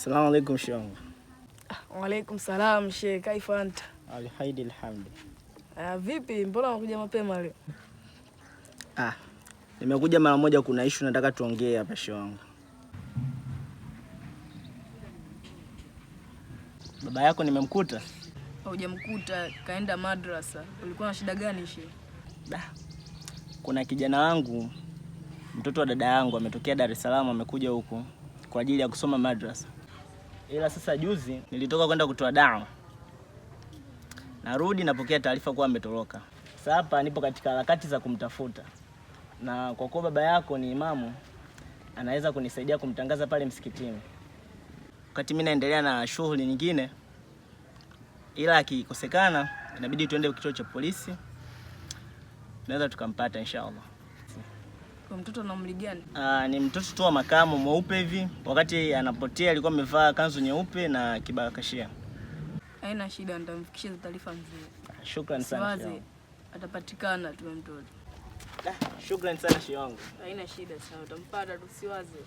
Asalamu alaykum shehe. Wa alaykum salam shehe, kaifa anta? Alhamdulillah. Vipi, mbona unakuja mapema leo? Nimekuja mara moja, kuna issue nataka tuongee hapa shehe wangu. Baba yako nimemkuta? Hujamkuta, kaenda madrasa. Ulikuwa na shida gani shehe? Kuna kijana wangu, mtoto wa dada yangu ametokea Dar es Salaam, amekuja huku kwa ajili ya kusoma madrasa. Ila sasa juzi nilitoka kwenda kutoa dawa. Narudi napokea taarifa kuwa ametoroka. Sasa hapa nipo katika harakati za kumtafuta. Na kwa kuwa baba yako ni imamu, anaweza kunisaidia kumtangaza pale msikitini. Wakati mimi naendelea na shughuli nyingine, ila akikosekana inabidi tuende kituo cha polisi. Tunaweza tukampata inshallah. Kwa mtoto na umri gani? Ni mtoto tu wa makamu mweupe hivi. Wakati anapotea alikuwa amevaa kanzu nyeupe na kibarakashia. Haina shida, nitamfikishia taarifa mzee. Shukrani sana shehe. Atapatikana tu mtoto. Shukrani sana shehe wangu. Haina shida, sawa, utampata, tusiwaze.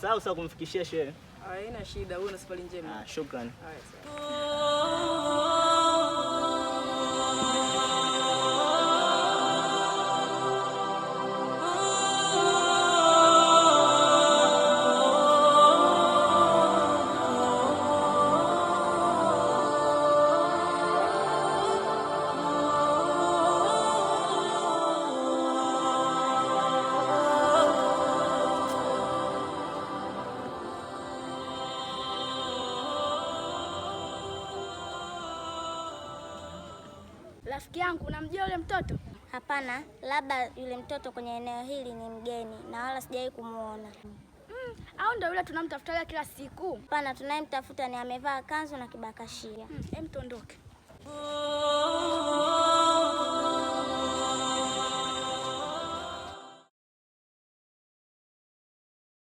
Sawa kumfikishia shehe. Haina shida, wewe una safari njema. Shukrani. Rafiki yangu, unamjua yule mtoto? Hapana, labda yule mtoto kwenye eneo hili ni mgeni na wala sijawahi kumuona. Au ndio yule tunamtafuta kila siku? Hapana, tunayemtafuta ni amevaa kanzu na kibakashia. Hem, tuondoke.